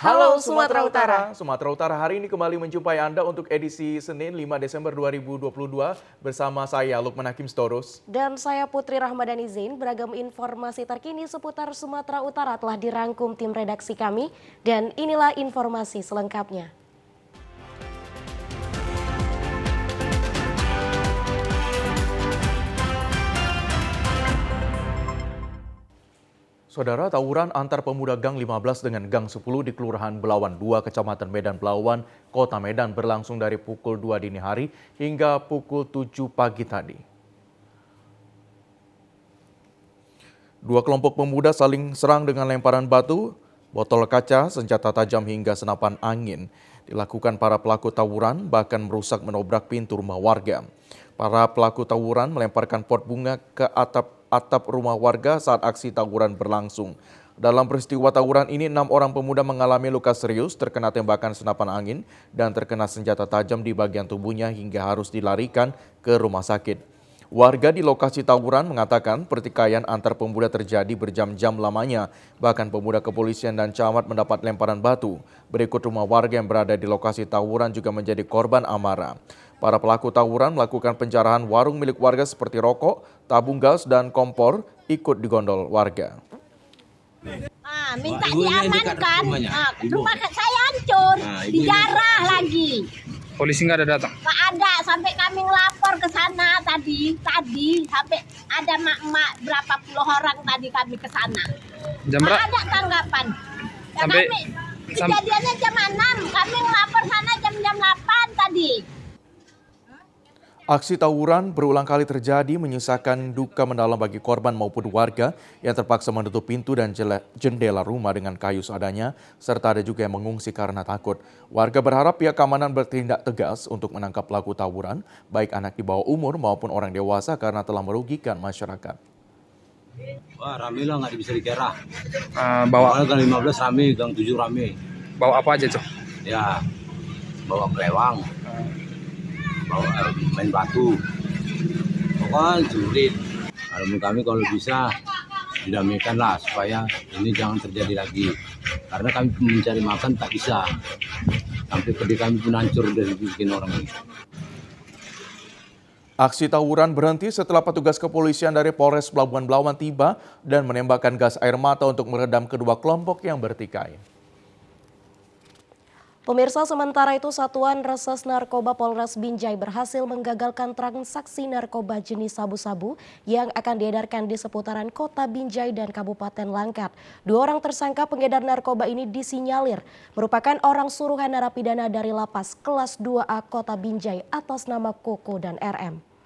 Halo Sumatera Utara. Sumatera Utara hari ini kembali menjumpai Anda untuk edisi Senin 5 Desember 2022 bersama saya Lukman Hakim Storus. Dan saya Putri Rahmadani Zain. Beragam informasi terkini seputar Sumatera Utara telah dirangkum tim redaksi kami. Dan inilah informasi selengkapnya. Saudara, tawuran antar pemuda Gang 15 dengan Gang 10 di Kelurahan Belawan 2, Kecamatan Medan Belawan, Kota Medan berlangsung dari pukul 2 dini hari hingga pukul 7 pagi tadi. Dua kelompok pemuda saling serang dengan lemparan batu, botol kaca, senjata tajam hingga senapan angin. Dilakukan para pelaku tawuran bahkan merusak menobrak pintu rumah warga. Para pelaku tawuran melemparkan pot bunga ke atap rumah warga saat aksi tawuran berlangsung. Dalam peristiwa tawuran ini, 6 orang pemuda mengalami luka serius, terkena tembakan senapan angin, dan terkena senjata tajam di bagian tubuhnya hingga harus dilarikan ke rumah sakit. Warga di lokasi tawuran mengatakan pertikaian antar pemuda terjadi berjam-jam lamanya. Bahkan pemuda kepolisian dan camat mendapat lemparan batu. Berikut rumah warga yang berada di lokasi tawuran juga menjadi korban amarah. Para pelaku tawuran melakukan penjarahan warung milik warga seperti rokok, tabung gas, dan kompor ikut digondol warga. Minta diamankan, rumah saya hancur, dijarah lagi. Polisi nggak ada datang? Nggak ada, sampai kami ngelapor ke sana tadi sampai ada mak-mak berapa puluh orang tadi kami ke sana. Jam berapa? Nggak ada tanggapan. Ya, Sampai kejadiannya jam 6, kami ngelapor sana jam 8 tadi. Aksi tawuran berulang kali terjadi menyisakan duka mendalam bagi korban maupun warga yang terpaksa menutup pintu dan jendela rumah dengan kayu seadanya, serta ada juga yang mengungsi karena takut. Warga berharap pihak keamanan bertindak tegas untuk menangkap pelaku tawuran, baik anak di bawah umur maupun orang dewasa karena telah merugikan masyarakat. Wah, rame lah, nggak bisa dikira. Bawa Gang 15 rame, Gang 7 rame. bawa apa aja tuh? Ya, bawa kelewang, bawa main batu. Pokoknya sulit. Harapan kami kalau bisa didamaikan lah supaya ini jangan terjadi lagi. Karena kami mencari makan tak bisa. Sampai pedih kami pun hancur dari bikin orang ini. Aksi tawuran berhenti setelah petugas kepolisian dari Polres Pelabuhan Belawan tiba dan menembakkan gas air mata untuk meredam kedua kelompok yang bertikai. Pemirsa, sementara itu Satuan Reses Narkoba Polres Binjai berhasil menggagalkan transaksi narkoba jenis sabu-sabu yang akan diedarkan di seputaran Kota Binjai dan Kabupaten Langkat. 2 orang tersangka pengedar narkoba ini disinyalir merupakan orang suruhan narapidana dari lapas kelas 2A Kota Binjai atas nama Koko dan RM.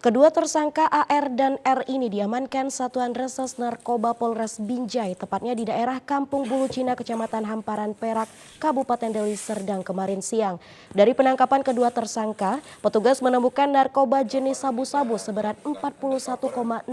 Kedua tersangka AR dan R ini diamankan Satuan Reses Narkoba Polres Binjai, tepatnya di daerah Kampung Bulu Cina, Kecamatan Hamparan Perak, Kabupaten Deli Serdang kemarin siang. Dari penangkapan kedua tersangka, petugas menemukan narkoba jenis sabu-sabu seberat 41,68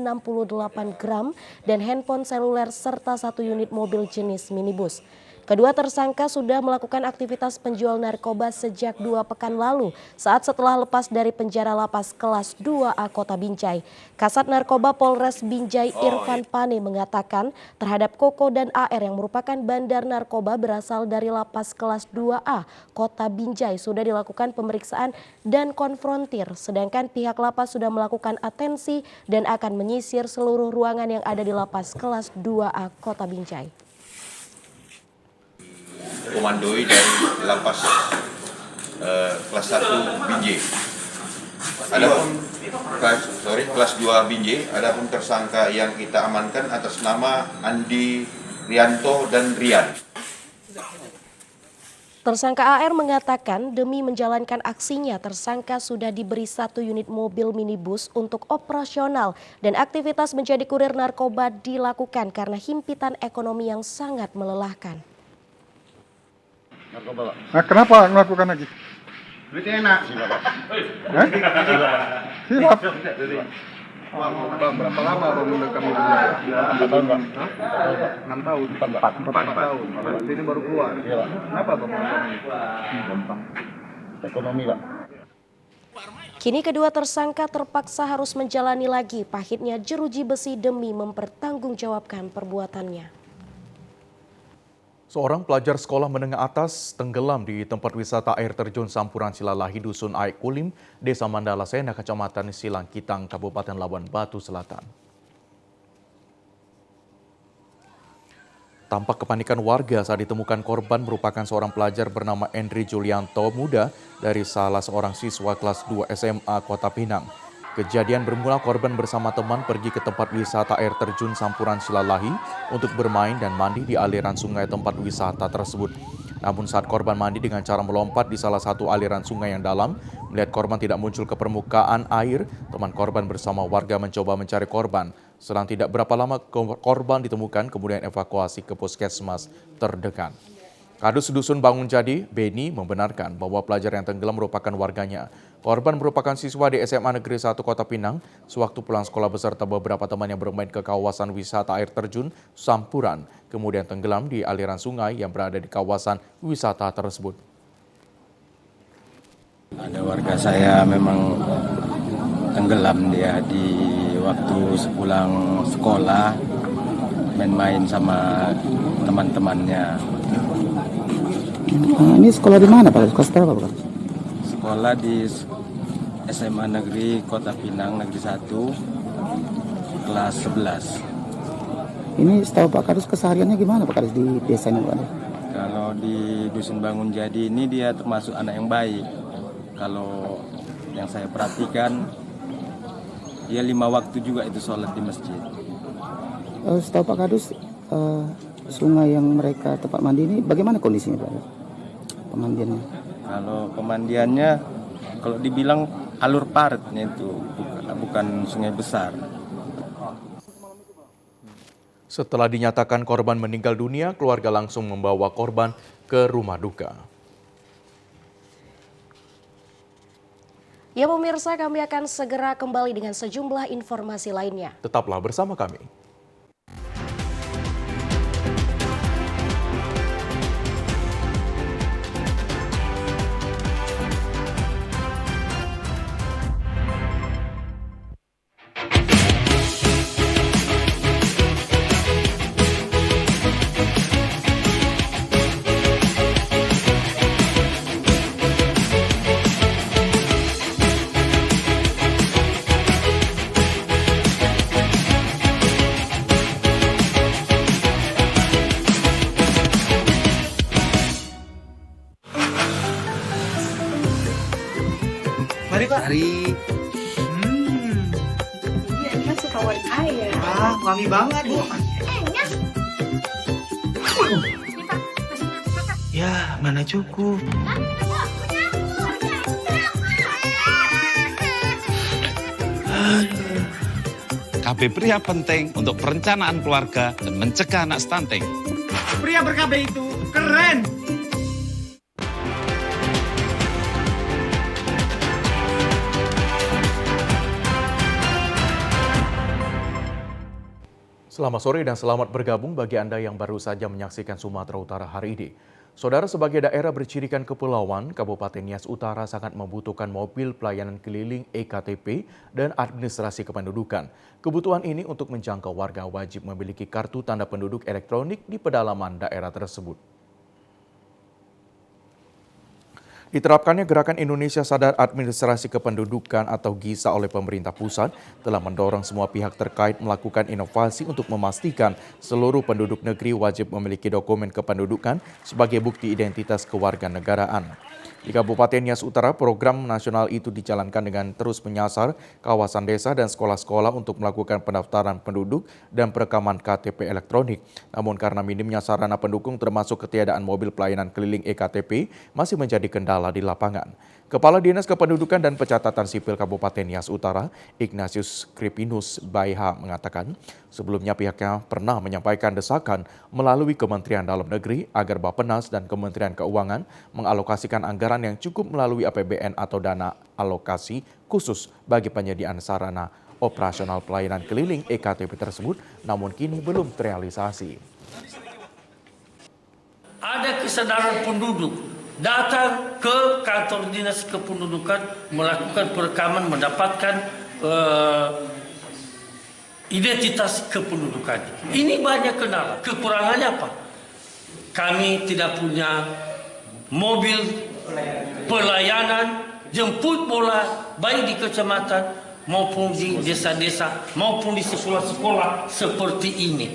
gram dan handphone seluler serta 1 unit mobil jenis minibus. Kedua tersangka sudah melakukan aktivitas penjual narkoba sejak 2 pekan lalu saat setelah lepas dari penjara lapas kelas 2A Kota Binjai. Kasat Narkoba Polres Binjai Irfan Pane mengatakan terhadap Koko dan AR yang merupakan bandar narkoba berasal dari lapas kelas 2A Kota Binjai sudah dilakukan pemeriksaan dan konfrontir. Sedangkan pihak lapas sudah melakukan atensi dan akan menyisir seluruh ruangan yang ada di lapas kelas 2A Kota Binjai. Komandoi dari lapas kelas 1 Binjai. Adapun kelas 2 Binjai, adapun tersangka yang kita amankan atas nama Andi Rianto dan Rian. Tersangka AR mengatakan demi menjalankan aksinya tersangka sudah diberi 1 unit mobil minibus untuk operasional dan aktivitas menjadi kurir narkoba dilakukan karena himpitan ekonomi yang sangat melelahkan. Nah, kenapa melakukan lagi? Duitnya enak. Hilap. Bang, berapa lama bang udah kamu di penjara? 4 tahun, Pak. 6 tahun. 4 tahun. Berarti ini baru keluar. Kenapa bang? Gampang. Ekonomi, Pak. Kini kedua tersangka terpaksa harus menjalani lagi pahitnya jeruji besi demi mempertanggungjawabkan perbuatannya. Seorang pelajar sekolah menengah atas tenggelam di tempat wisata air terjun Sampuran Silalahi, Dusun Aik Kulim, Desa Mandala Sena, Kecamatan Silangkitang, Kabupaten Labuan Batu Selatan. Tampak kepanikan warga saat ditemukan korban merupakan seorang pelajar bernama Endri Julianto Muda dari salah seorang siswa kelas 2 SMA Kota Pinang. Kejadian bermula korban bersama teman pergi ke tempat wisata air terjun Sampuran Silalahi untuk bermain dan mandi di aliran sungai tempat wisata tersebut. Namun saat korban mandi dengan cara melompat di salah satu aliran sungai yang dalam, melihat korban tidak muncul ke permukaan air, teman korban bersama warga mencoba mencari korban. Selang tidak berapa lama korban ditemukan, kemudian evakuasi ke puskesmas terdekat. Kadus Dusun Bangun Jadi, Beni, membenarkan bahwa pelajar yang tenggelam merupakan warganya. Korban merupakan siswa di SMA Negeri 1 Kota Pinang, sewaktu pulang sekolah beserta beberapa teman yang bermain ke kawasan wisata air terjun Sampuran, kemudian tenggelam di aliran sungai yang berada di kawasan wisata tersebut. Ada warga saya memang tenggelam dia di waktu sepulang sekolah, main-main sama teman-temannya. Ini sekolah di mana Pak? Kasih tahu Pak? Sekolah di SMA Negeri Kota Pinang Negeri 1 kelas 11. Ini setahu Pak Kadus kesehariannya gimana Pak Kadus di desa ini Pak? Kalau di Dusun Bangun Jadi ini dia termasuk anak yang baik. Kalau yang saya perhatikan, dia 5 waktu juga itu sholat di masjid. Setahu Pak Kadus, sungai yang mereka tempat mandi ini bagaimana kondisinya Pak? Pemandiannya? Kalau pemandiannya, kalau dibilang alur paritnya itu bukan sungai besar. Setelah dinyatakan korban meninggal dunia, keluarga langsung membawa korban ke rumah duka. Ya pemirsa, kami akan segera kembali dengan sejumlah informasi lainnya. Tetaplah bersama kami. Mari Pak. Mari. Iya, ini kan sekawan ayah. Ah, wangi banget Bu. Ya, mana cukup. KB pria penting untuk perencanaan keluarga dan mencegah anak stunting. Pria ber-KB itu keren. Selamat sore dan selamat bergabung bagi Anda yang baru saja menyaksikan Sumatera Utara hari ini. Saudara, sebagai daerah bercirikan kepulauan, Kabupaten Nias Utara sangat membutuhkan mobil pelayanan keliling EKTP dan administrasi kependudukan. Kebutuhan ini untuk menjangkau warga wajib memiliki kartu tanda penduduk elektronik di pedalaman daerah tersebut. Diterapkannya Gerakan Indonesia Sadar Administrasi Kependudukan atau GISA oleh pemerintah pusat telah mendorong semua pihak terkait melakukan inovasi untuk memastikan seluruh penduduk negeri wajib memiliki dokumen kependudukan sebagai bukti identitas kewarganegaraan. Di Kabupaten Nias Utara, program nasional itu dijalankan dengan terus menyasar kawasan desa dan sekolah-sekolah untuk melakukan pendaftaran penduduk dan perekaman KTP elektronik. Namun karena minimnya sarana pendukung termasuk ketiadaan mobil pelayanan keliling EKTP masih menjadi kendala di lapangan. Kepala Dinas Kependudukan dan Pencatatan Sipil Kabupaten Nias Utara, Ignatius Kripinus Baiha mengatakan, sebelumnya pihaknya pernah menyampaikan desakan melalui Kementerian Dalam Negeri agar Bappenas dan Kementerian Keuangan mengalokasikan anggaran yang cukup melalui APBN atau dana alokasi khusus bagi penyediaan sarana operasional pelayanan keliling EKTP tersebut, namun kini belum terrealisasi. Ada kesadaran penduduk datang ke kantor dinas kependudukan, melakukan perekaman, mendapatkan identitas kependudukan. Ini banyak kendala. Kekurangannya apa? Kami tidak punya mobil pelayanan jemput bola baik di kecamatan maupun di desa-desa maupun di sekolah-sekolah seperti ini.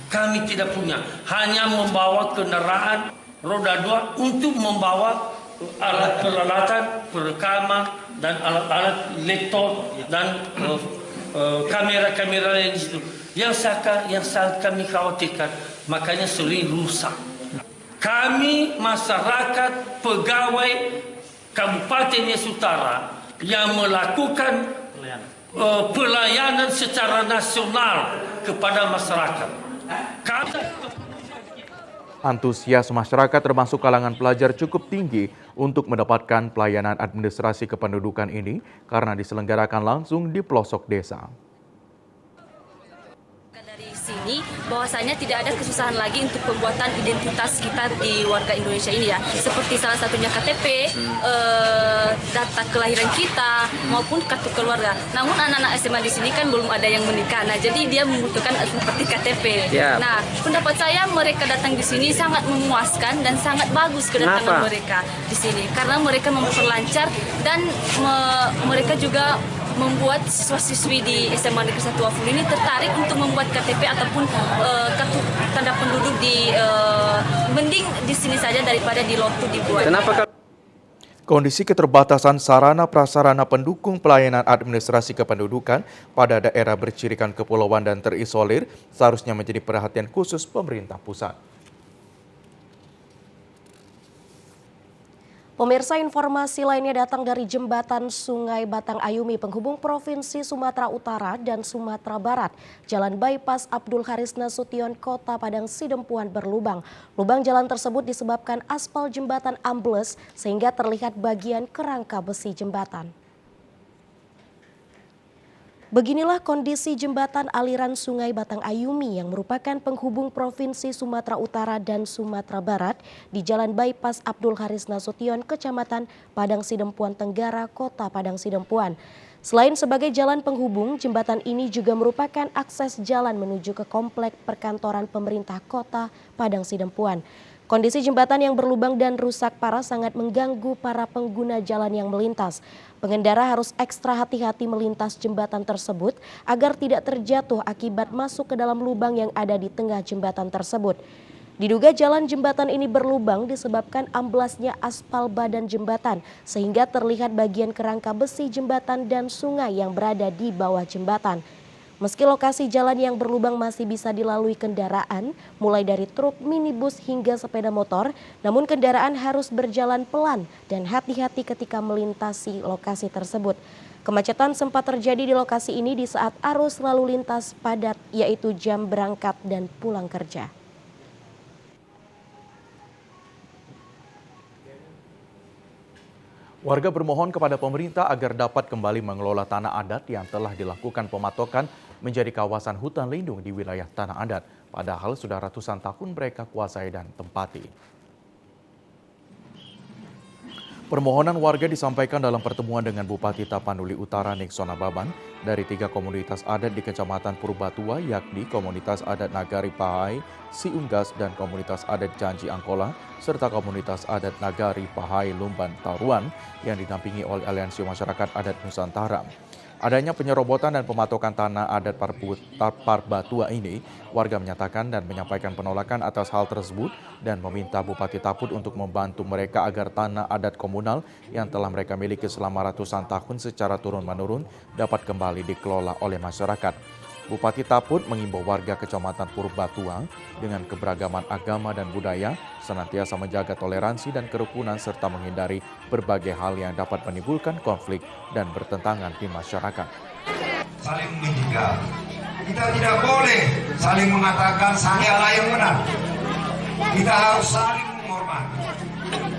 Kami tidak punya, hanya membawa kendaraan roda 2 untuk membawa alat peralatan perekaman dan alat-alat laptop dan kamera-kamera yang di situ. Yang sangat kami khawatirkan, makanya sering rusak. Kami masyarakat pegawai Kabupaten Nias Utara yang melakukan pelayanan secara nasional kepada masyarakat. Antusias masyarakat termasuk kalangan pelajar cukup tinggi untuk mendapatkan pelayanan administrasi kependudukan ini karena diselenggarakan langsung di pelosok desa. Sini bahwasanya tidak ada kesusahan lagi untuk pembuatan identitas kita di warga Indonesia ini ya, seperti salah satunya KTP, data kelahiran kita maupun kartu keluarga. Namun anak-anak SMA di sini kan belum ada yang menikah, nah jadi dia membutuhkan seperti KTP. Nah, pendapat saya mereka datang di sini sangat memuaskan dan sangat bagus kedatangan mereka di sini karena mereka memperlancar dan mereka juga membuat siswa-siswi di SMA Negeri 1 Waful ini tertarik untuk membuat KTP ataupun kartu tanda penduduk di mending di sini saja daripada di Lotu dibuat. Kondisi keterbatasan sarana prasarana pendukung pelayanan administrasi kependudukan pada daerah bercirikan kepulauan dan terisolir seharusnya menjadi perhatian khusus pemerintah pusat. Pemirsa, informasi lainnya datang dari jembatan Sungai Batang Ayumi penghubung Provinsi Sumatera Utara dan Sumatera Barat. Jalan bypass Abdul Haris Nasution, Kota Padang Sidempuan berlubang. Lubang jalan tersebut disebabkan aspal jembatan ambles sehingga terlihat bagian kerangka besi jembatan. Beginilah kondisi jembatan aliran Sungai Batang Ayumi yang merupakan penghubung Provinsi Sumatera Utara dan Sumatera Barat di Jalan Bypass Abdul Haris Nasution, Kecamatan Padang Sidempuan Tenggara, Kota Padang Sidempuan. Selain sebagai jalan penghubung, jembatan ini juga merupakan akses jalan menuju ke komplek perkantoran pemerintah Kota Padang Sidempuan. Kondisi jembatan yang berlubang dan rusak parah sangat mengganggu para pengguna jalan yang melintas. Pengendara harus ekstra hati-hati melintas jembatan tersebut agar tidak terjatuh akibat masuk ke dalam lubang yang ada di tengah jembatan tersebut. Diduga jalan jembatan ini berlubang disebabkan amblasnya aspal badan jembatan sehingga terlihat bagian kerangka besi jembatan dan sungai yang berada di bawah jembatan. Meski lokasi jalan yang berlubang masih bisa dilalui kendaraan, mulai dari truk, minibus hingga sepeda motor, namun kendaraan harus berjalan pelan dan hati-hati ketika melintasi lokasi tersebut. Kemacetan sempat terjadi di lokasi ini di saat arus lalu lintas padat, yaitu jam berangkat dan pulang kerja. Warga bermohon kepada pemerintah agar dapat kembali mengelola tanah adat yang telah dilakukan pematokan menjadi kawasan hutan lindung di wilayah tanah adat, padahal sudah ratusan tahun mereka kuasai dan tempati. Permohonan warga disampaikan dalam pertemuan dengan Bupati Tapanuli Utara Nixon Ababan dari 3 komunitas adat di Kecamatan Purbatua, yakni komunitas adat Nagari Pahai, Siunggas, dan komunitas adat Janji Angkola, serta komunitas adat Nagari Pahai Lumban Taruan yang didampingi oleh Aliansi Masyarakat Adat Nusantara. Adanya penyerobotan dan pematokan tanah adat Parbatua ini, warga menyatakan dan menyampaikan penolakan atas hal tersebut dan meminta Bupati Taput untuk membantu mereka agar tanah adat komunal yang telah mereka miliki selama ratusan tahun secara turun-menurun dapat kembali dikelola oleh masyarakat. Bupati Taput mengimbau warga Kecamatan Purbatua dengan keberagaman agama dan budaya senantiasa menjaga toleransi dan kerukunan serta menghindari berbagai hal yang dapat menimbulkan konflik dan bertentangan di masyarakat. Saling menjaga. Kita tidak boleh saling mengatakan saya yang benar. Kita harus saling menghormati.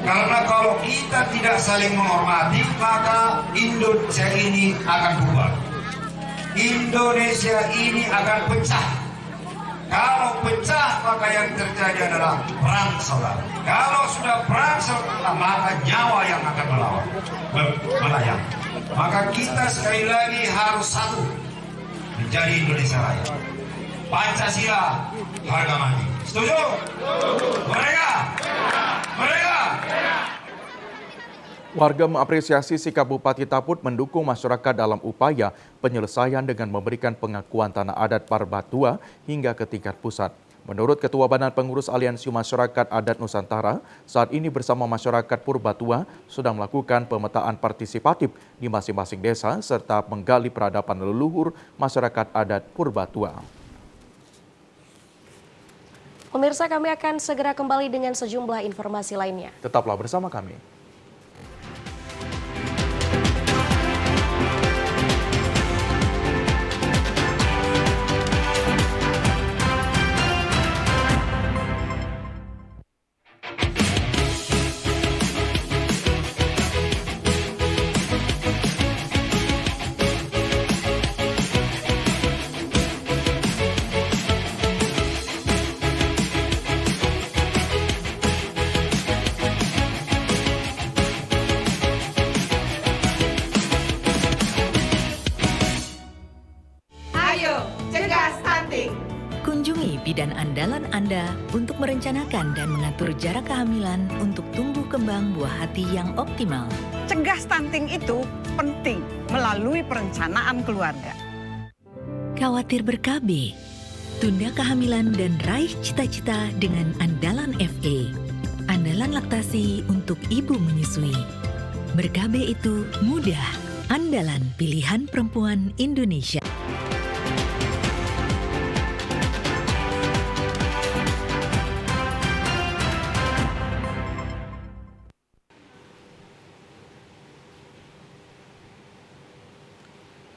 Karena kalau kita tidak saling menghormati, maka Indonesia ini akan bubar. Indonesia ini akan pecah. Kalau pecah, maka yang terjadi adalah perang saudara. Kalau sudah perang saudara, maka nyawa yang akan melayang. Maka kita sekali lagi harus satu, menjadi Indonesia Raya. Pancasila harga mati. Setuju? Mereka Merdeka! Warga mengapresiasi sikap Bupati Taput mendukung masyarakat dalam upaya penyelesaian dengan memberikan pengakuan tanah adat Parbatua hingga ke tingkat pusat. Menurut Ketua Badan Pengurus Aliansi Masyarakat Adat Nusantara, saat ini bersama masyarakat Purbatua sedang melakukan pemetaan partisipatif di masing-masing desa serta menggali peradaban leluhur masyarakat adat Purbatua. Pemirsa, kami akan segera kembali dengan sejumlah informasi lainnya. Tetaplah bersama kami. Kunjungi bidan andalan Anda untuk merencanakan dan mengatur jarak kehamilan untuk tumbuh kembang buah hati yang optimal. Cegah stunting itu penting melalui perencanaan keluarga. Khawatir ber-KB, tunda kehamilan dan raih cita-cita dengan Andalan FA. Andalan laktasi untuk ibu menyusui. Ber-KB itu mudah, andalan pilihan perempuan Indonesia.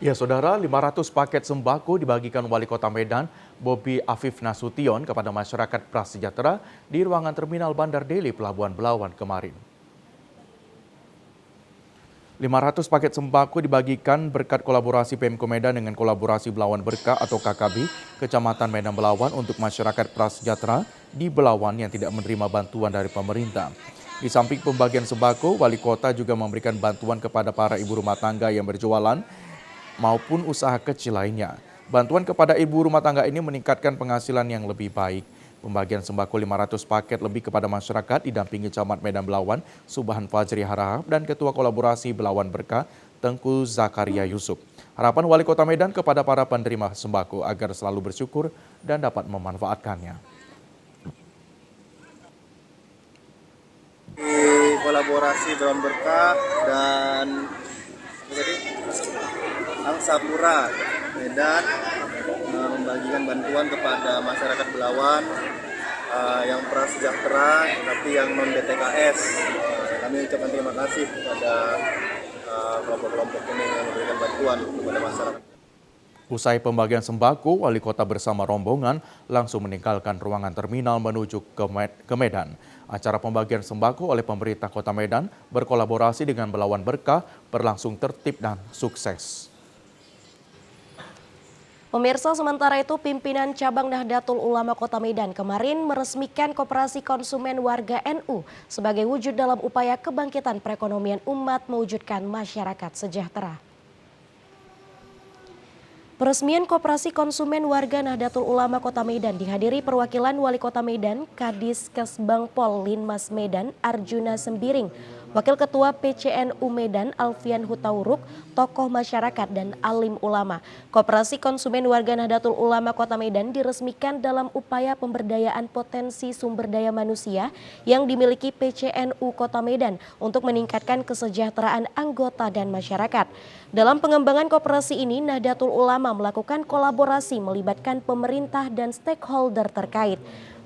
Ya, Saudara, 500 paket sembako dibagikan Wali Kota Medan, Bobi Afif Nasution kepada masyarakat prasejahtera di ruangan Terminal Bandar Deli Pelabuhan Belawan kemarin. 500 paket sembako dibagikan berkat kolaborasi Pemko Medan dengan kolaborasi Belawan Berkah atau KKB, Kecamatan Medan Belawan untuk masyarakat prasejahtera di Belawan yang tidak menerima bantuan dari pemerintah. Di samping pembagian sembako, Wali Kota juga memberikan bantuan kepada para ibu rumah tangga yang berjualan maupun usaha kecil lainnya. Bantuan kepada ibu rumah tangga ini meningkatkan penghasilan yang lebih baik. Pembagian sembako 500 paket lebih kepada masyarakat didampingi Camat Medan Belawan, Subhan Fajri Harahap, dan Ketua Kolaborasi Belawan Berkah, Tengku Zakaria Yusuf. Harapan Wali Kota Medan kepada para penerima sembako agar selalu bersyukur dan dapat memanfaatkannya. Kolaborasi Belawan Berkah dan Angsapura Medan membagikan bantuan kepada masyarakat Belawan yang prasejahtera tapi yang non DTKS. Kami ucapkan terima kasih kepada kelompok-kelompok ini yang memberikan bantuan kepada masyarakat. Usai pembagian sembako, Wali Kota bersama rombongan langsung meninggalkan ruangan terminal menuju ke Medan. Acara pembagian sembako oleh pemerintah Kota Medan berkolaborasi dengan Belawan Berkah berlangsung tertib dan sukses. Pemirsa, sementara itu pimpinan Cabang Nahdlatul Ulama Kota Medan kemarin meresmikan Koperasi Konsumen Warga NU sebagai wujud dalam upaya kebangkitan perekonomian umat mewujudkan masyarakat sejahtera. Peresmian Koperasi Konsumen Warga Nahdlatul Ulama Kota Medan dihadiri perwakilan Wali Kota Medan, Kadis Kesbangpol Linmas Medan, Arjuna Sembiring, Wakil Ketua PCNU Medan, Alfian Hutauruk, tokoh masyarakat dan alim ulama. Koperasi Konsumen Warga Nahdlatul Ulama Kota Medan diresmikan dalam upaya pemberdayaan potensi sumber daya manusia yang dimiliki PCNU Kota Medan untuk meningkatkan kesejahteraan anggota dan masyarakat. Dalam pengembangan koperasi ini, Nahdlatul Ulama melakukan kolaborasi melibatkan pemerintah dan stakeholder terkait.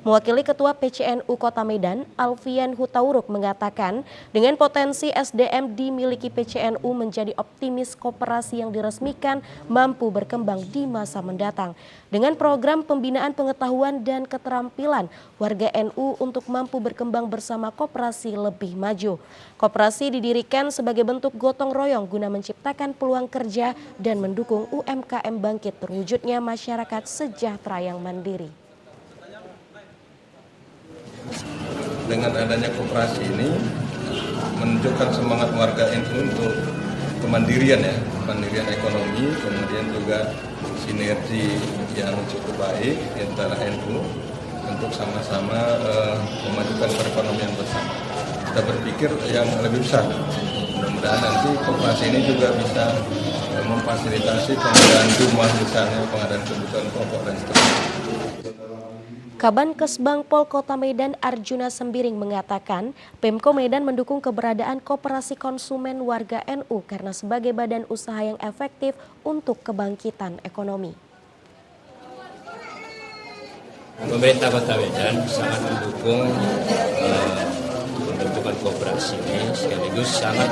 Mewakili Ketua PCNU Kota Medan, Alfian Hutauruk mengatakan dengan potensi SDM dimiliki PCNU menjadi optimis koperasi yang diresmikan mampu berkembang di masa mendatang. Dengan program pembinaan pengetahuan dan keterampilan warga NU untuk mampu berkembang bersama koperasi lebih maju. Koperasi didirikan sebagai bentuk gotong royong guna menciptakan peluang kerja dan mendukung UMKM bangkit terwujudnya masyarakat sejahtera yang mandiri. Dengan adanya koperasi ini menunjukkan semangat warga NU untuk kemandirian ya, kemandirian ekonomi, kemudian juga sinergi yang cukup baik antara NU untuk sama-sama memajukan perekonomian bersama. Kita berpikir yang lebih besar. Mudah-mudahan nanti koperasi ini juga bisa memfasilitasi pengadaan rumah misalnya, pengadaan kebutuhan pokok dan seterusnya. Kabankes Bangpol Kota Medan Arjuna Sembiring mengatakan Pemko Medan mendukung keberadaan koperasi konsumen warga NU karena sebagai badan usaha yang efektif untuk kebangkitan ekonomi. Pemerintah Kota Medan sangat mendukung pembentukan koperasi ini, sekaligus sangat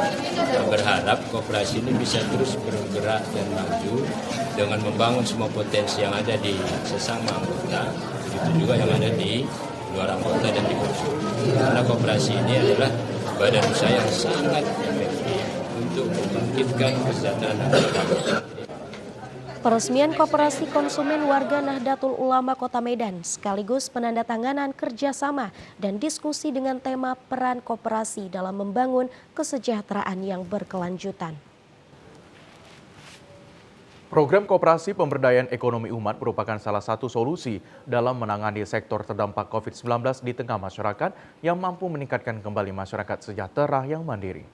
berharap koperasi ini bisa terus bergerak dan maju dengan membangun semua potensi yang ada di sesama anggota, begitu juga yang ada di luar anggota dan di konsul. Karena koperasi ini adalah badan usaha yang sangat efektif untuk membangkitkan kesejahteraan anggota. Peresmian Koperasi Konsumen Warga Nahdlatul Ulama Kota Medan sekaligus penandatanganan kerjasama dan diskusi dengan tema peran koperasi dalam membangun kesejahteraan yang berkelanjutan. Program Koperasi Pemberdayaan Ekonomi Umat merupakan salah satu solusi dalam menangani sektor terdampak COVID-19 di tengah masyarakat yang mampu meningkatkan kembali masyarakat sejahtera yang mandiri.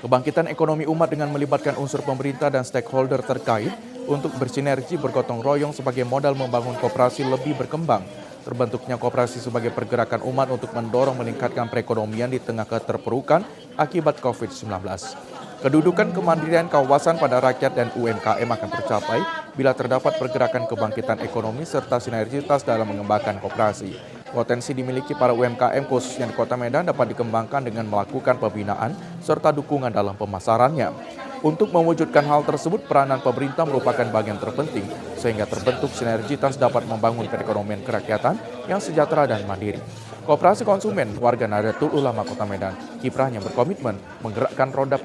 Kebangkitan ekonomi umat dengan melibatkan unsur pemerintah dan stakeholder terkait untuk bersinergi bergotong royong sebagai modal membangun koperasi lebih berkembang. Terbentuknya koperasi sebagai pergerakan umat untuk mendorong meningkatkan perekonomian di tengah keterpurukan akibat COVID-19. Kedudukan kemandirian kawasan pada rakyat dan UMKM akan tercapai bila terdapat pergerakan kebangkitan ekonomi serta sinergitas dalam mengembangkan koperasi. Potensi dimiliki para UMKM khususnya di Kota Medan dapat dikembangkan dengan melakukan pembinaan serta dukungan dalam pemasarannya. Untuk mewujudkan hal tersebut, peranan pemerintah merupakan bagian terpenting sehingga terbentuk sinergitas dapat membangun perekonomian kerakyatan yang sejahtera dan mandiri. Koperasi Konsumen Warga Nahdlatul Ulama Kota Medan kiprahnya berkomitmen menggerakkan roda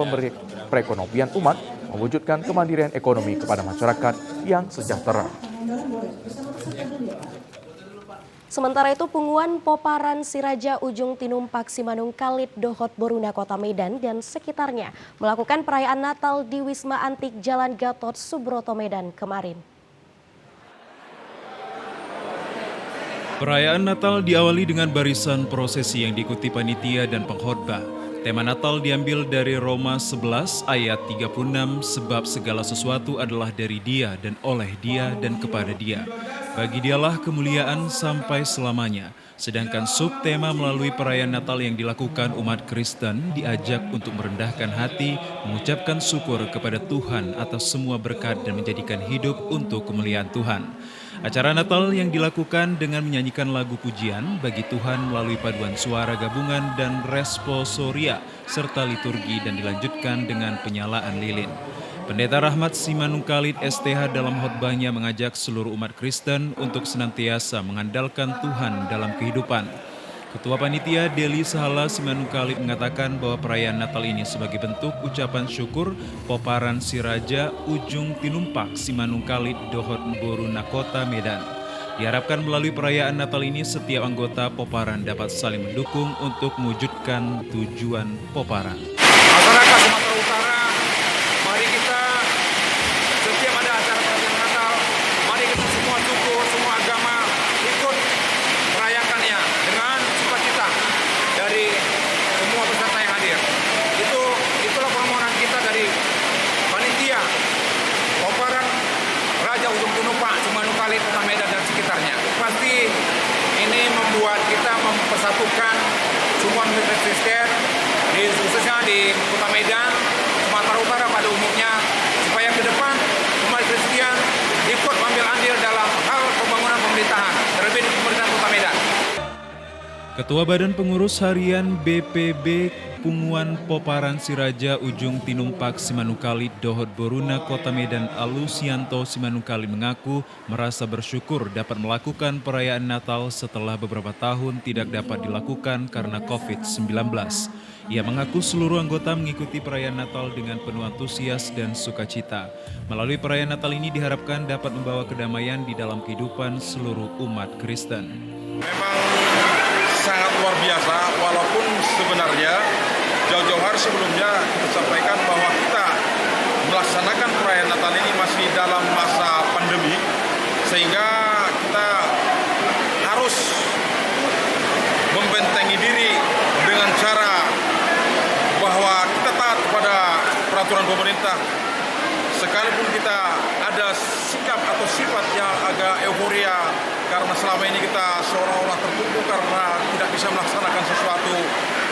perekonomian umat, mewujudkan kemandirian ekonomi kepada masyarakat yang sejahtera. Sementara itu, Punguan Poparan Siraja Ujung Tinumpak Simanung Kalit Dohot Boruna Kota Medan dan sekitarnya melakukan perayaan Natal di Wisma Antik Jalan Gatot Subroto Medan kemarin. Perayaan Natal diawali dengan barisan prosesi yang diikuti panitia dan pengkhotbah. Tema Natal diambil dari Roma 11 ayat 36, sebab segala sesuatu adalah dari Dia dan oleh Dia dan kepada Dia. Bagi Dialah kemuliaan sampai selamanya. Sedangkan subtema melalui perayaan Natal yang dilakukan umat Kristen diajak untuk merendahkan hati, mengucapkan syukur kepada Tuhan atas semua berkat dan menjadikan hidup untuk kemuliaan Tuhan. Acara Natal yang dilakukan dengan menyanyikan lagu pujian bagi Tuhan melalui paduan suara gabungan dan responsoria serta liturgi dan dilanjutkan dengan penyalaan lilin. Pendeta Rahmat Simanung Kalit STH dalam khotbahnya mengajak seluruh umat Kristen untuk senantiasa mengandalkan Tuhan dalam kehidupan. Ketua Panitia Deli Sahala Simanung Kalit mengatakan bahwa perayaan Natal ini sebagai bentuk ucapan syukur Poparan Siraja Ujung Tinumpak Simanung Kalit Dohot Boruna Kota Medan. Diharapkan melalui perayaan Natal ini setiap anggota Poparan dapat saling mendukung untuk mewujudkan tujuan Poparan. Masyarakat Sumatera Utara, mari kita setiap ada acara perayaan Natal, mari kita semua syukur, semua agama ikut merayakannya dengan sukacita dari semua peserta yang hadir. Itulah permohonan kita dari panitia Poparan Raja Ujung Tinumpak Simanung Kalit Kota Medan dan sekitarnya. Pasti ini membuat kita mempersatukan semua umat Kristen, khususnya di Kota Medan, Sumatera Utara pada umumnya, supaya ke depan umat Kristen ikut mengambil andil dalam hal pembangunan pemerintahan, terlebih di pemerintahan Kota Medan. Ketua Badan Pengurus Harian BPB Punguan Poparan Siraja Ujung Tinumpak Simanung Kalit Dohot Boruna Kota Medan Alusianto Simanung Kalit mengaku merasa bersyukur dapat melakukan perayaan Natal setelah beberapa tahun tidak dapat dilakukan karena COVID-19. Ia mengaku seluruh anggota mengikuti perayaan Natal dengan penuh antusias dan sukacita. Melalui perayaan Natal ini diharapkan dapat membawa kedamaian di dalam kehidupan seluruh umat Kristen. Memang sangat luar biasa, walaupun sebenarnya jauh-jauh hari sebelumnya kita sampaikan bahwa kita melaksanakan perayaan Natal ini masih dalam masa pandemi, sehingga peraturan pemerintah. Sekalipun kita ada sikap atau sifat yang agak euforia karena selama ini kita seolah-olah terpukul karena tidak bisa melaksanakan sesuatu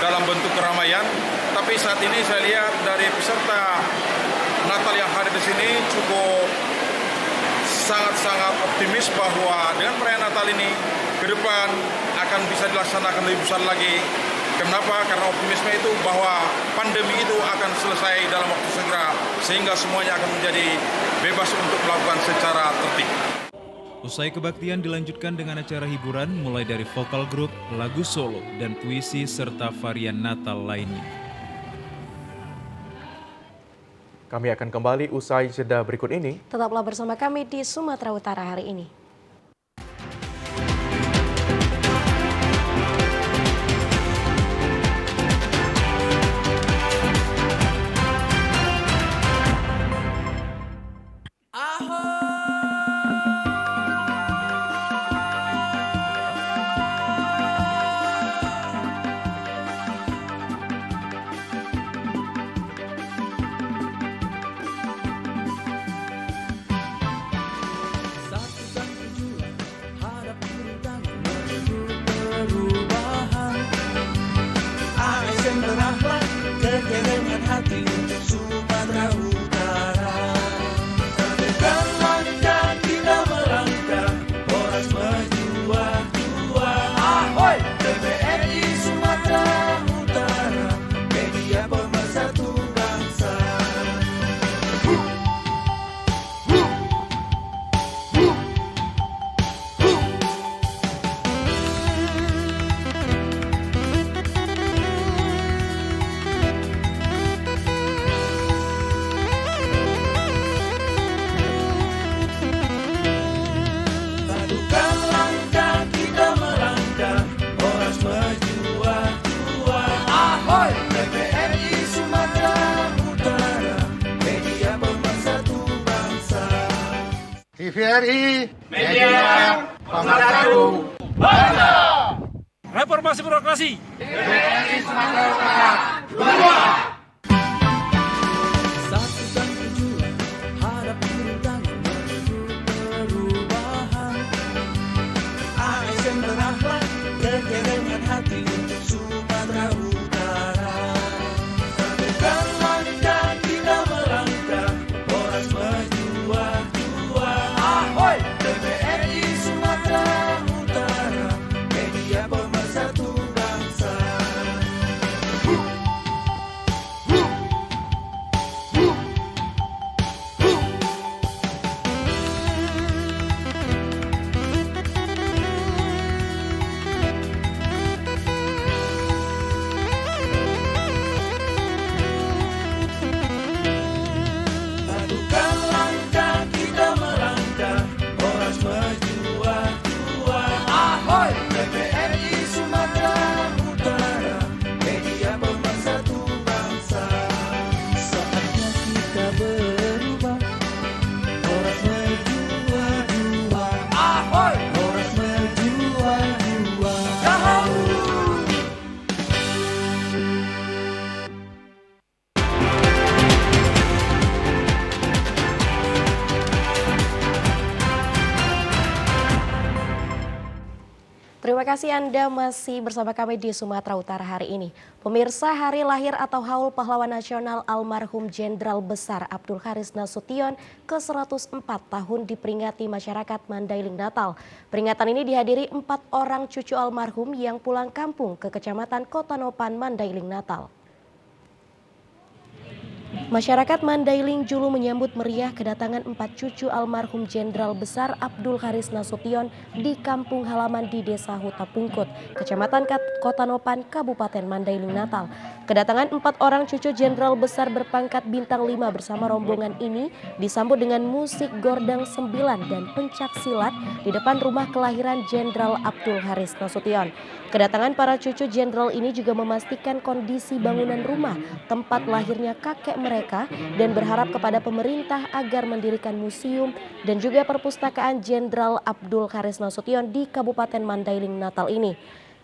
dalam bentuk keramaian, tapi saat ini saya lihat dari peserta Natal yang hadir di sini cukup sangat-sangat optimis bahwa dengan perayaan Natal ini ke depan akan bisa dilaksanakan lebih besar lagi. Kenapa? Karena optimisme itu bahwa pandemi itu akan selesai dalam waktu segera sehingga semuanya akan menjadi bebas untuk melakukan secara tertib. Usai kebaktian dilanjutkan dengan acara hiburan mulai dari vokal grup, lagu solo, dan puisi serta varian Natal lainnya. Kami akan kembali usai jeda berikut ini. Tetaplah bersama kami di Sumatera Utara hari ini. TVRI Media Pemersatu Bangsa. Reformasi birokrasi. TVRI Sumatera Utara 2. Terima kasih Anda masih bersama kami di Sumatera Utara hari ini. Pemirsa, hari lahir atau Haul Pahlawan Nasional almarhum Jenderal Besar Abdul Haris Nasution ke-104 tahun diperingati masyarakat Mandailing Natal. Peringatan ini dihadiri 4 orang cucu almarhum yang pulang kampung ke Kecamatan Kotanopan, Mandailing Natal. Masyarakat Mandailing Julu menyambut meriah kedatangan 4 cucu almarhum Jenderal Besar Abdul Haris Nasution di kampung halaman di Desa Huta Pungkut, Kecamatan Kotanopan, Kabupaten Mandailing Natal. Kedatangan 4 orang cucu Jenderal Besar berpangkat bintang 5 bersama rombongan ini disambut dengan musik gordang 9 dan pencak silat di depan rumah kelahiran Jenderal Abdul Haris Nasution. Kedatangan para cucu jenderal ini juga memastikan kondisi bangunan rumah tempat lahirnya kakek mereka dan berharap kepada pemerintah agar mendirikan museum dan juga perpustakaan Jenderal Abdul Haris Nasution di Kabupaten Mandailing Natal ini.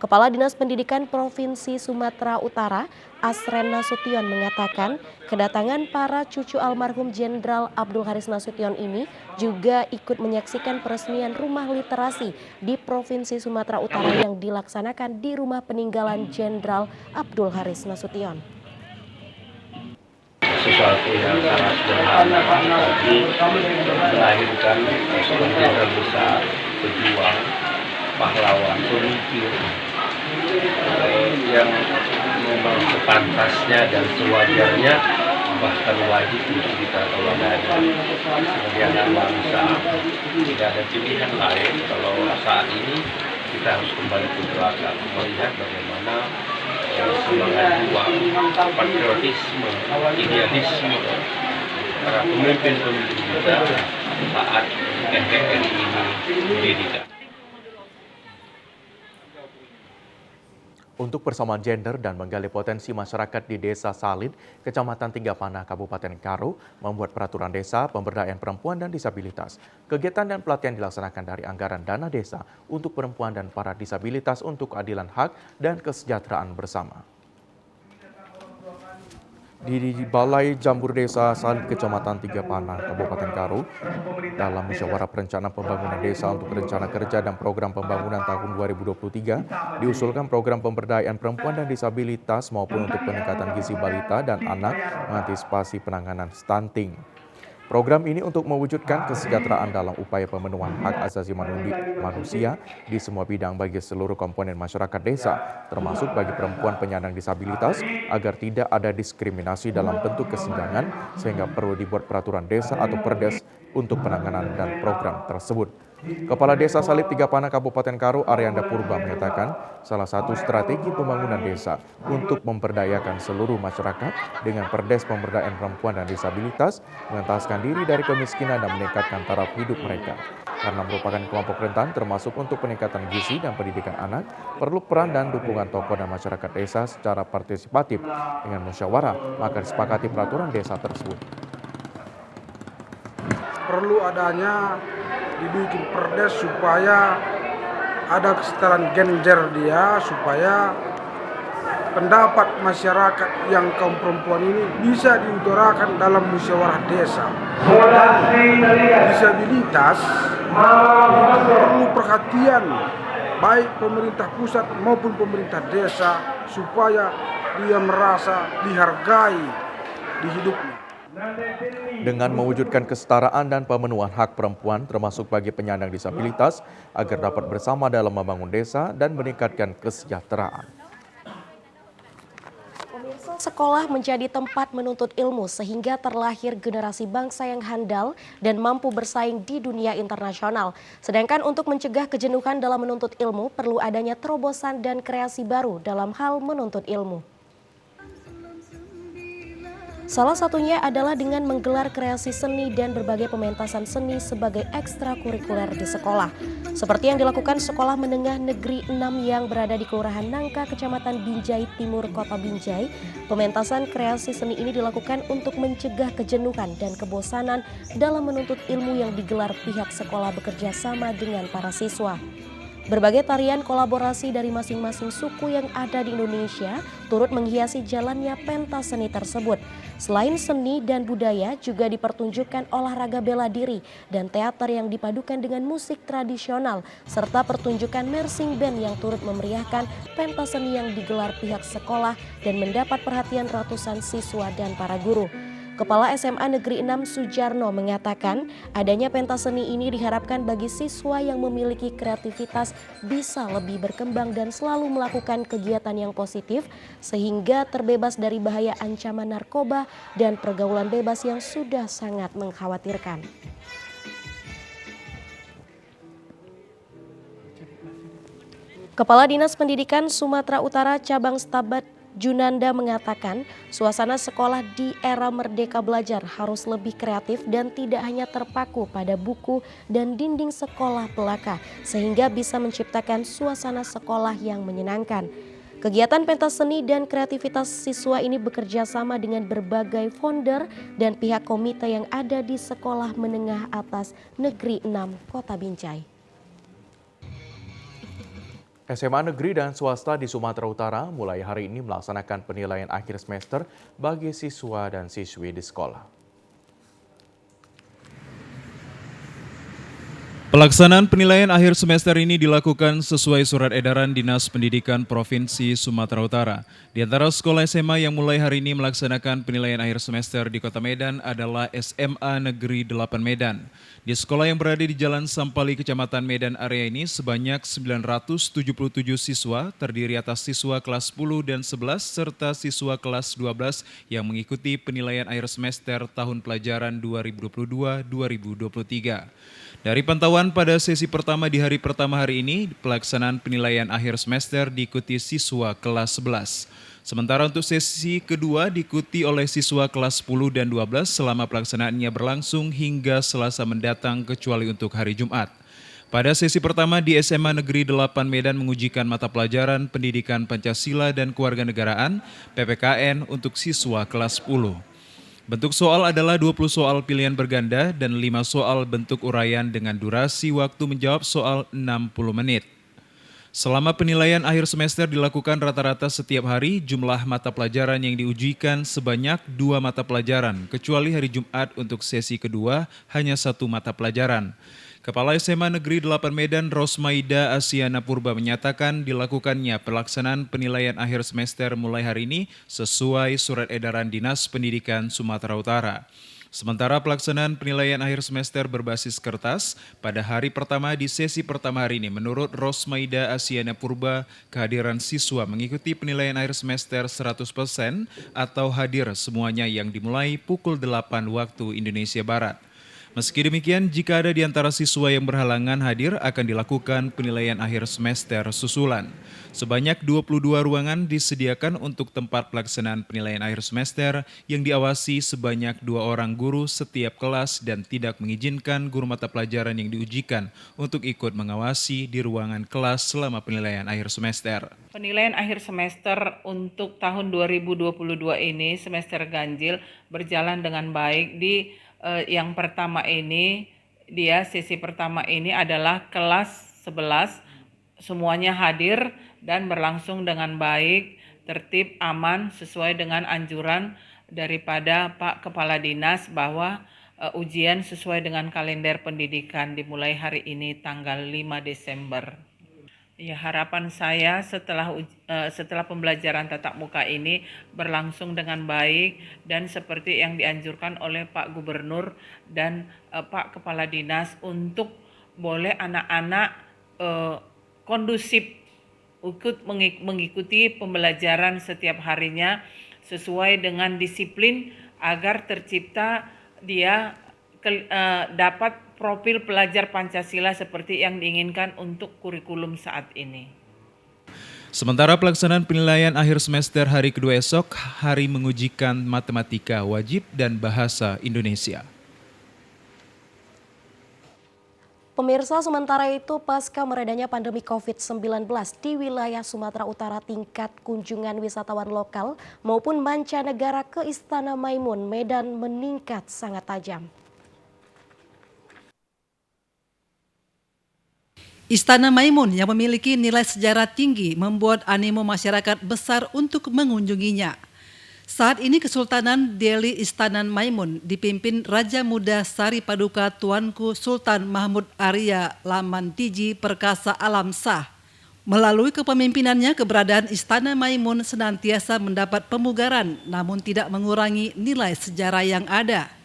Kepala Dinas Pendidikan Provinsi Sumatera Utara, Asren Nasution mengatakan kedatangan para cucu almarhum Jenderal Abdul Haris Nasution ini juga ikut menyaksikan peresmian rumah literasi di Provinsi Sumatera Utara yang dilaksanakan di rumah peninggalan Jenderal Abdul Haris Nasution. Sesuatu yang sangat sederhana, tapi melahirkan seorang jenderal besar, pejuang, pahlawan, pemikir yang memang sepantasnya dan sewajarnya bahkan wajib untuk kita teladani. Sebagai anak bangsa tidak ada pilihan lain kalau saat ini kita harus kembali ke belakang, melihat bagaimana semangat juang, patriotisme, idealisme para pemimpin-pemimpin kita saat NKRI ini didirikan. Untuk persamaan gender dan menggali potensi masyarakat di Desa Salid, Kecamatan Tinggapanah, Kabupaten Karo, membuat peraturan desa pemberdayaan perempuan dan disabilitas. Kegiatan dan pelatihan dilaksanakan dari anggaran dana desa untuk perempuan dan para disabilitas untuk keadilan hak dan kesejahteraan bersama. Di Balai Jambur Desa Salid, Kecamatan Tinggapanah, Kabupaten Karo, dalam musyawarah perencanaan pembangunan desa untuk rencana kerja dan program pembangunan tahun 2023, diusulkan program pemberdayaan perempuan dan disabilitas maupun untuk peningkatan gizi balita dan anak mengantisipasi penanganan stunting. Program ini untuk mewujudkan kesejahteraan dalam upaya pemenuhan hak asasi manusia di semua bidang bagi seluruh komponen masyarakat desa, termasuk bagi perempuan penyandang disabilitas, agar tidak ada diskriminasi dalam bentuk kesenjangan, sehingga perlu dibuat peraturan desa atau perdes untuk penanganan dan program tersebut. Kepala Desa Salid Tinggapanah, Kabupaten Karo, Aryanda Purba menyatakan salah satu strategi pembangunan desa untuk memberdayakan seluruh masyarakat dengan perdes pemberdayaan perempuan dan disabilitas, mengentaskan diri dari kemiskinan dan meningkatkan taraf hidup mereka. Karena merupakan kelompok rentan termasuk untuk peningkatan gizi dan pendidikan anak, perlu peran dan dukungan tokoh dan masyarakat desa secara partisipatif. Dengan musyawarah, maka disepakati peraturan desa tersebut. Perlu adanya dibikin perdes supaya ada kesetaraan gender dia, supaya pendapat masyarakat yang kaum perempuan ini bisa diutarakan dalam musyawarah desa. Dan disabilitas perlu perhatian baik pemerintah pusat maupun pemerintah desa supaya dia merasa dihargai di hidupnya. Dengan mewujudkan kesetaraan dan pemenuhan hak perempuan termasuk bagi penyandang disabilitas agar dapat bersama dalam membangun desa dan meningkatkan kesejahteraan. Sekolah menjadi tempat menuntut ilmu sehingga terlahir generasi bangsa yang handal dan mampu bersaing di dunia internasional. Sedangkan untuk mencegah kejenuhan dalam menuntut ilmu perlu adanya terobosan dan kreasi baru dalam hal menuntut ilmu. Salah satunya adalah dengan menggelar kreasi seni dan berbagai pementasan seni sebagai ekstrakurikuler di sekolah. Seperti yang dilakukan Sekolah Menengah Negeri 6 yang berada di Kelurahan Nangka, Kecamatan Binjai Timur, Kota Binjai. Pementasan kreasi seni ini dilakukan untuk mencegah kejenuhan dan kebosanan dalam menuntut ilmu yang digelar pihak sekolah bekerja sama dengan para siswa. Berbagai tarian kolaborasi dari masing-masing suku yang ada di Indonesia turut menghiasi jalannya pentas seni tersebut. Selain seni dan budaya, juga dipertunjukkan olahraga bela diri dan teater yang dipadukan dengan musik tradisional, serta pertunjukan marching band yang turut memeriahkan pentas seni yang digelar pihak sekolah dan mendapat perhatian ratusan siswa dan para guru. Kepala SMA Negeri 6 Sujarno mengatakan adanya pentas seni ini diharapkan bagi siswa yang memiliki kreativitas bisa lebih berkembang dan selalu melakukan kegiatan yang positif sehingga terbebas dari bahaya ancaman narkoba dan pergaulan bebas yang sudah sangat mengkhawatirkan. Kepala Dinas Pendidikan Sumatera Utara Cabang Stabat Junanda mengatakan suasana sekolah di era Merdeka Belajar harus lebih kreatif dan tidak hanya terpaku pada buku dan dinding sekolah belaka sehingga bisa menciptakan suasana sekolah yang menyenangkan. Kegiatan pentas seni dan kreativitas siswa ini bekerja sama dengan berbagai founder dan pihak komite yang ada di Sekolah Menengah Atas Negeri 6 Kota Binjai. SMA negeri dan swasta di Sumatera Utara mulai hari ini melaksanakan penilaian akhir semester bagi siswa dan siswi di sekolah. Pelaksanaan penilaian akhir semester ini dilakukan sesuai surat edaran Dinas Pendidikan Provinsi Sumatera Utara. Di antara sekolah SMA yang mulai hari ini melaksanakan penilaian akhir semester di Kota Medan adalah SMA Negeri 8 Medan. Di sekolah yang berada di Jalan Sampali, Kecamatan Medan area ini sebanyak 977 siswa, terdiri atas siswa kelas 10 dan 11 serta siswa kelas 12 yang mengikuti penilaian akhir semester tahun pelajaran 2022-2023. Dari pantauan pada sesi pertama di hari pertama hari ini, pelaksanaan penilaian akhir semester diikuti siswa kelas 11. Sementara untuk sesi kedua diikuti oleh siswa kelas 10 dan 12 selama pelaksanaannya berlangsung hingga Selasa mendatang kecuali untuk hari Jumat. Pada sesi pertama di SMA Negeri 8 Medan mengujikan mata pelajaran Pendidikan Pancasila dan Kewarganegaraan (PPKN) untuk siswa kelas 10. Bentuk soal adalah 20 soal pilihan berganda dan 5 soal bentuk uraian dengan durasi waktu menjawab soal 60 menit. Selama penilaian akhir semester dilakukan rata-rata setiap hari, jumlah mata pelajaran yang diujikan sebanyak 2 mata pelajaran, kecuali hari Jumat untuk sesi kedua hanya 1 mata pelajaran. Kepala SMA Negeri 8 Medan Rosmaida Asiana Purba menyatakan dilakukannya pelaksanaan penilaian akhir semester mulai hari ini sesuai surat edaran Dinas Pendidikan Sumatera Utara. Sementara pelaksanaan penilaian akhir semester berbasis kertas pada hari pertama di sesi pertama hari ini, menurut Rosmaida Asiana Purba, kehadiran siswa mengikuti penilaian akhir semester 100% atau hadir semuanya yang dimulai pukul 8 waktu Indonesia Barat. Meski demikian, jika ada di antara siswa yang berhalangan hadir, akan dilakukan penilaian akhir semester susulan. Sebanyak 22 ruangan disediakan untuk tempat pelaksanaan penilaian akhir semester yang diawasi sebanyak 2 orang guru setiap kelas dan tidak mengizinkan guru mata pelajaran yang diujikan untuk ikut mengawasi di ruangan kelas selama penilaian akhir semester. Penilaian akhir semester untuk tahun 2022 ini, semester ganjil, berjalan dengan baik. Yang pertama ini, sesi pertama ini adalah kelas 11, semuanya hadir dan berlangsung dengan baik, tertib, aman, sesuai dengan anjuran daripada Pak Kepala Dinas bahwa ujian sesuai dengan kalender pendidikan dimulai hari ini tanggal 5 Desember. Ya, harapan saya setelah pembelajaran tatap muka ini berlangsung dengan baik dan seperti yang dianjurkan oleh Pak Gubernur dan Pak Kepala Dinas untuk boleh anak-anak kondusif ikut mengikuti pembelajaran setiap harinya sesuai dengan disiplin agar tercipta dia dapat profil pelajar Pancasila seperti yang diinginkan untuk kurikulum saat ini. Sementara pelaksanaan penilaian akhir semester hari kedua esok, hari mengujikan matematika wajib dan bahasa Indonesia. Pemirsa, sementara itu pasca meredanya pandemi COVID-19 di wilayah Sumatera Utara, tingkat kunjungan wisatawan lokal maupun mancanegara ke Istana Maimun, Medan meningkat sangat tajam. Istana Maimun yang memiliki nilai sejarah tinggi membuat animo masyarakat besar untuk mengunjunginya. Saat ini Kesultanan Delhi Istana Maimun dipimpin Raja Muda Sari Paduka Tuanku Sultan Mahmud Arya Lamantiji Perkasa Alam Shah. Melalui kepemimpinannya, keberadaan Istana Maimun senantiasa mendapat pemugaran namun tidak mengurangi nilai sejarah yang ada.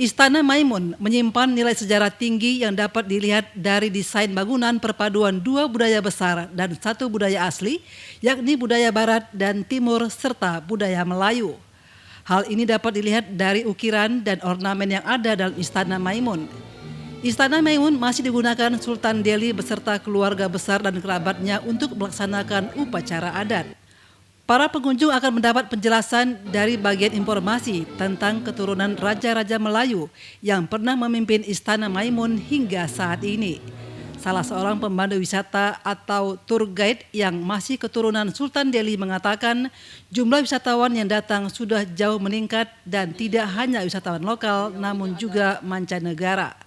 Istana Maimun menyimpan nilai sejarah tinggi yang dapat dilihat dari desain bangunan perpaduan 2 budaya besar dan 1 budaya asli, yakni budaya Barat dan Timur serta budaya Melayu. Hal ini dapat dilihat dari ukiran dan ornamen yang ada dalam Istana Maimun. Istana Maimun masih digunakan Sultan Delhi beserta keluarga besar dan kerabatnya untuk melaksanakan upacara adat. Para pengunjung akan mendapat penjelasan dari bagian informasi tentang keturunan Raja-Raja Melayu yang pernah memimpin Istana Maimun hingga saat ini. Salah seorang pemandu wisata atau tour guide yang masih keturunan Sultan Delhi mengatakan jumlah wisatawan yang datang sudah jauh meningkat dan tidak hanya wisatawan lokal namun juga mancanegara.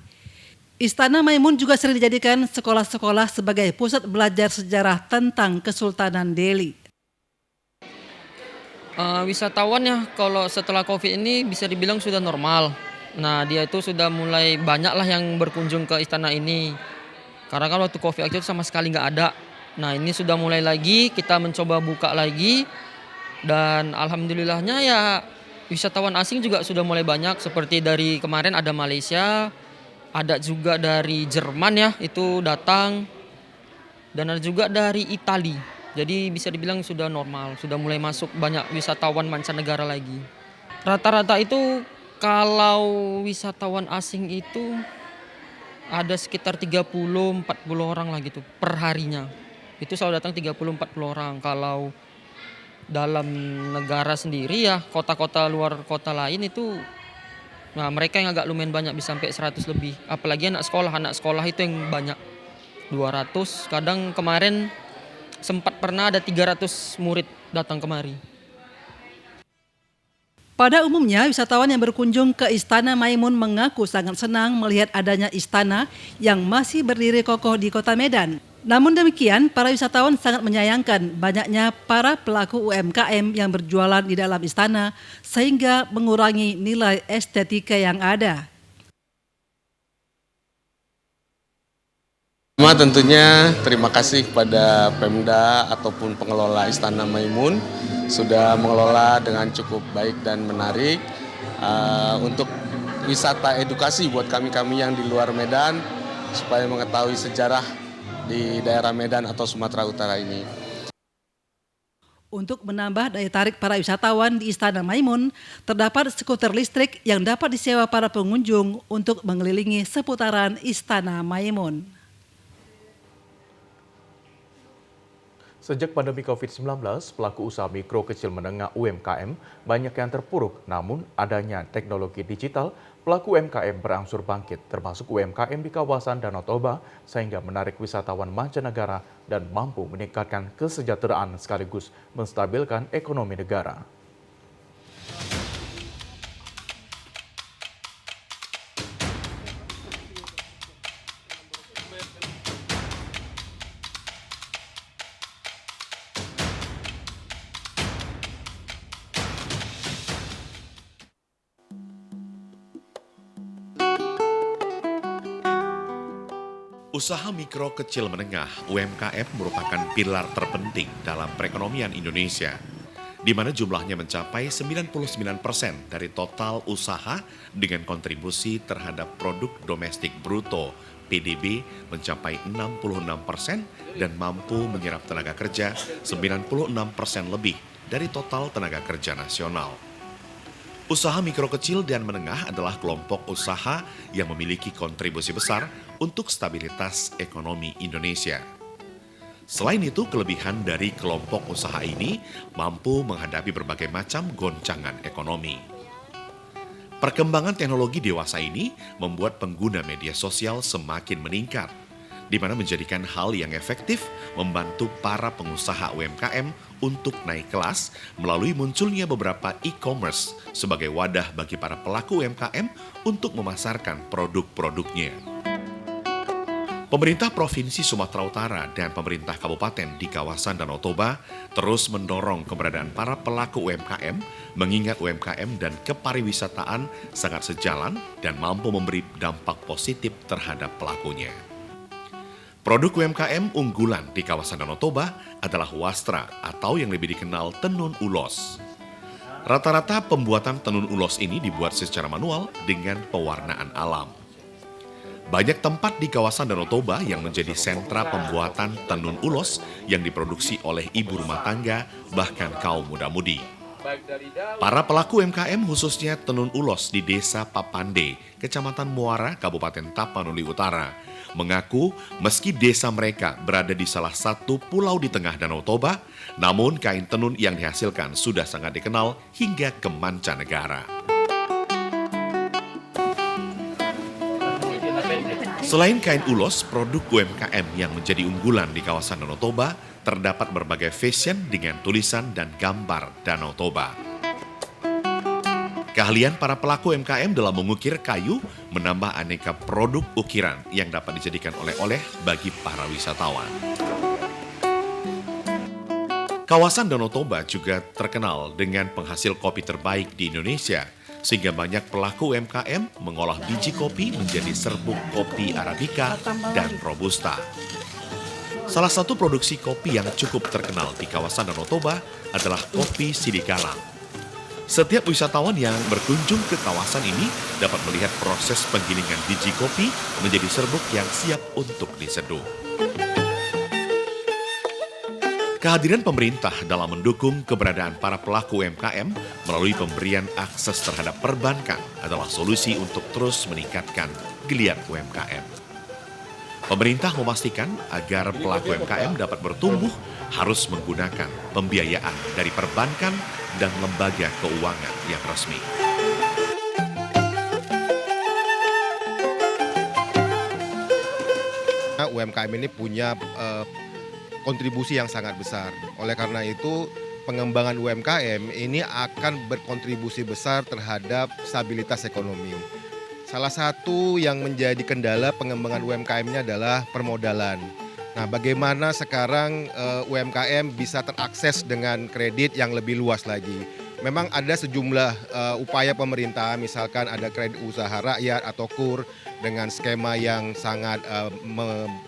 Istana Maimun juga sering dijadikan sekolah-sekolah sebagai pusat belajar sejarah tentang Kesultanan Delhi. Wisatawan ya kalau setelah COVID ini bisa dibilang sudah normal. Nah dia itu sudah mulai banyak lah yang berkunjung ke istana ini. Karena kan waktu COVID itu sama sekali nggak ada. Nah ini sudah mulai lagi, kita mencoba buka lagi. Dan alhamdulillahnya ya wisatawan asing juga sudah mulai banyak. Seperti dari kemarin ada Malaysia, ada juga dari Jerman ya itu datang. Dan ada juga dari Italia. Jadi bisa dibilang sudah normal, sudah mulai masuk banyak wisatawan mancanegara lagi. Rata-rata itu kalau wisatawan asing itu ada sekitar 30-40 orang lah gitu per harinya. Itu selalu datang 30-40 orang. Kalau dalam negara sendiri ya kota-kota luar kota lain itu nah mereka yang agak lumayan banyak bisa sampai 100 lebih. Apalagi anak sekolah itu yang banyak 200. Kadang kemarin sempat pernah ada 300 murid datang kemari. Pada umumnya, wisatawan yang berkunjung ke Istana Maimun mengaku sangat senang melihat adanya istana yang masih berdiri kokoh di kota Medan. Namun demikian, para wisatawan sangat menyayangkan banyaknya para pelaku UMKM yang berjualan di dalam istana sehingga mengurangi nilai estetika yang ada. Tentunya terima kasih kepada Pemda ataupun pengelola Istana Maimun sudah mengelola dengan cukup baik dan menarik untuk wisata edukasi buat kami-kami yang di luar Medan supaya mengetahui sejarah di daerah Medan atau Sumatera Utara ini. Untuk menambah daya tarik para wisatawan di Istana Maimun, terdapat skuter listrik yang dapat disewa para pengunjung untuk mengelilingi seputaran Istana Maimun. Sejak pandemi COVID-19, pelaku usaha mikro kecil menengah UMKM banyak yang terpuruk. Namun adanya teknologi digital, pelaku UMKM berangsur bangkit, termasuk UMKM di kawasan Danau Toba, sehingga menarik wisatawan mancanegara dan mampu meningkatkan kesejahteraan sekaligus menstabilkan ekonomi negara. Usaha mikro kecil menengah UMKM merupakan pilar terpenting dalam perekonomian Indonesia, di mana jumlahnya mencapai 99% dari total usaha dengan kontribusi terhadap produk domestik bruto PDB mencapai 66% dan mampu menyerap tenaga kerja 96% lebih dari total tenaga kerja nasional. Usaha mikro kecil dan menengah adalah kelompok usaha yang memiliki kontribusi besar untuk stabilitas ekonomi Indonesia. Selain itu, kelebihan dari kelompok usaha ini mampu menghadapi berbagai macam goncangan ekonomi. Perkembangan teknologi dewasa ini membuat pengguna media sosial semakin meningkat, di mana menjadikan hal yang efektif membantu para pengusaha UMKM untuk naik kelas melalui munculnya beberapa e-commerce sebagai wadah bagi para pelaku UMKM untuk memasarkan produk-produknya. Pemerintah Provinsi Sumatera Utara dan pemerintah kabupaten di kawasan Danau Toba terus mendorong keberadaan para pelaku UMKM, mengingat UMKM dan kepariwisataan sangat sejalan dan mampu memberi dampak positif terhadap pelakunya. Produk UMKM unggulan di kawasan Danau Toba adalah wastra atau yang lebih dikenal tenun ulos. Rata-rata pembuatan tenun ulos ini dibuat secara manual dengan pewarnaan alam. Banyak tempat di kawasan Danau Toba yang menjadi sentra pembuatan tenun ulos yang diproduksi oleh ibu rumah tangga bahkan kaum muda-mudi. Para pelaku UMKM khususnya tenun ulos di Desa Papande, Kecamatan Muara, Kabupaten Tapanuli Utara, mengaku meski desa mereka berada di salah satu pulau di tengah Danau Toba, namun kain tenun yang dihasilkan sudah sangat dikenal hingga ke mancanegara. Selain kain ulos, produk UMKM yang menjadi unggulan di kawasan Danau Toba terdapat berbagai fashion dengan tulisan dan gambar Danau Toba. Keahlian para pelaku UMKM dalam mengukir kayu menambah aneka produk ukiran yang dapat dijadikan oleh-oleh bagi para wisatawan. Kawasan Danau Toba juga terkenal dengan penghasil kopi terbaik di Indonesia, sehingga banyak pelaku UMKM mengolah biji kopi menjadi serbuk kopi Arabica dan Robusta. Salah satu produksi kopi yang cukup terkenal di kawasan Danau Toba adalah kopi Sidikalang. Setiap wisatawan yang berkunjung ke kawasan ini dapat melihat proses penggilingan biji kopi menjadi serbuk yang siap untuk diseduh. Kehadiran pemerintah dalam mendukung keberadaan para pelaku UMKM melalui pemberian akses terhadap perbankan adalah solusi untuk terus meningkatkan geliat UMKM. Pemerintah memastikan agar pelaku UMKM dapat bertumbuh harus menggunakan pembiayaan dari perbankan dan lembaga keuangan yang resmi. UMKM ini punya kontribusi yang sangat besar. Oleh karena itu, pengembangan UMKM ini akan berkontribusi besar terhadap stabilitas ekonomi. Salah satu yang menjadi kendala pengembangan UMKM-nya adalah permodalan. Nah, bagaimana sekarang UMKM bisa terakses dengan kredit yang lebih luas lagi? Memang ada sejumlah upaya pemerintah, misalkan ada kredit usaha rakyat atau KUR dengan skema yang sangat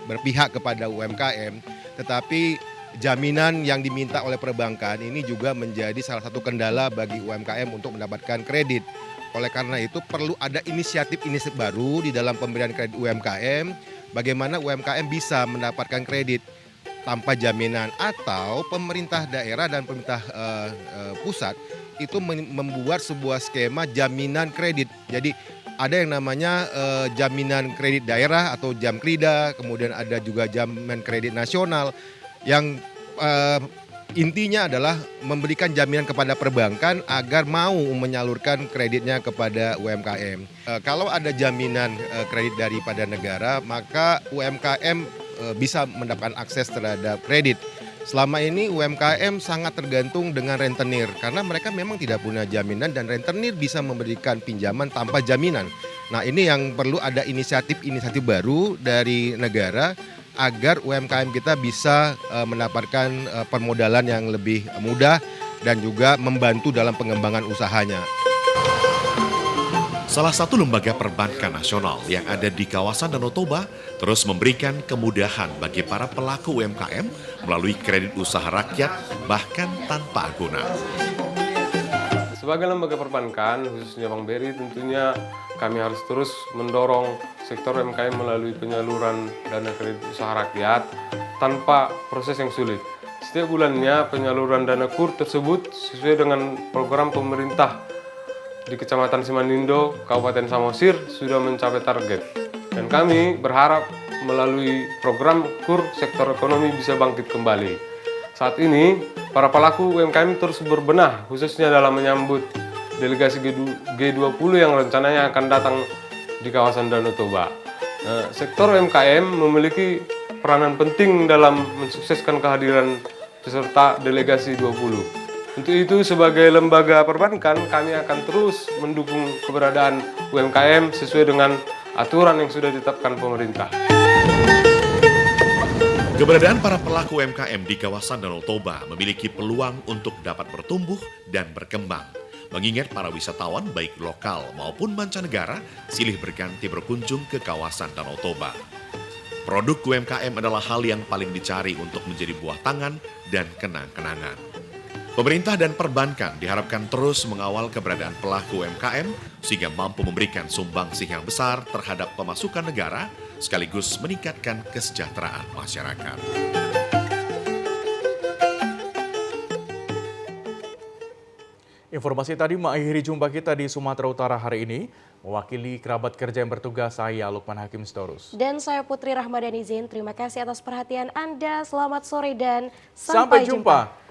berpihak kepada UMKM, tetapi jaminan yang diminta oleh perbankan ini juga menjadi salah satu kendala bagi UMKM untuk mendapatkan kredit. Oleh karena itu perlu ada inisiatif-inisiatif baru di dalam pemberian kredit UMKM, bagaimana UMKM bisa mendapatkan kredit tanpa jaminan, atau pemerintah daerah dan pemerintah pusat itu membuat sebuah skema jaminan kredit. Jadi ada yang namanya jaminan kredit daerah atau Jamkrida, kemudian ada juga jaminan kredit nasional yang intinya adalah memberikan jaminan kepada perbankan agar mau menyalurkan kreditnya kepada UMKM. Kalau ada jaminan kredit daripada negara, maka UMKM bisa mendapatkan akses terhadap kredit. Selama ini UMKM sangat tergantung dengan rentenir karena mereka memang tidak punya jaminan dan rentenir bisa memberikan pinjaman tanpa jaminan. Nah, ini yang perlu ada inisiatif-inisiatif baru dari negara agar UMKM kita bisa mendapatkan permodalan yang lebih mudah dan juga membantu dalam pengembangan usahanya. Salah satu lembaga perbankan nasional yang ada di kawasan Danau Toba terus memberikan kemudahan bagi para pelaku UMKM melalui kredit usaha rakyat bahkan tanpa guna. Sebagai lembaga perbankan, khususnya Bank BRI, tentunya kami harus terus mendorong sektor UMKM melalui penyaluran dana kredit usaha rakyat tanpa proses yang sulit. Setiap bulannya penyaluran dana KUR tersebut sesuai dengan program pemerintah di Kecamatan Simanindo, Kabupaten Samosir sudah mencapai target. Dan kami berharap melalui program KUR sektor ekonomi bisa bangkit kembali. Saat ini, para pelaku UMKM terus berbenah, khususnya dalam menyambut delegasi G20 yang rencananya akan datang di kawasan Danau Toba. Sektor UMKM memiliki peranan penting dalam mensukseskan kehadiran peserta delegasi 20. Untuk itu, sebagai lembaga perbankan, kami akan terus mendukung keberadaan UMKM sesuai dengan aturan yang sudah ditetapkan pemerintah. Keberadaan para pelaku UMKM di kawasan Danau Toba memiliki peluang untuk dapat bertumbuh dan berkembang. Mengingat para wisatawan baik lokal maupun mancanegara silih berganti berkunjung ke kawasan Danau Toba. Produk UMKM adalah hal yang paling dicari untuk menjadi buah tangan dan kenang-kenangan. Pemerintah dan perbankan diharapkan terus mengawal keberadaan pelaku UMKM sehingga mampu memberikan sumbangsih yang besar terhadap pemasukan negara sekaligus meningkatkan kesejahteraan masyarakat. Informasi tadi mengakhiri jumpa kita di Sumatera Utara hari ini. Mewakili kerabat kerja yang bertugas, saya Lukman Hakim Storus. Dan saya Putri Rahmadani Zain. Terima kasih atas perhatian Anda. Selamat sore dan sampai jumpa.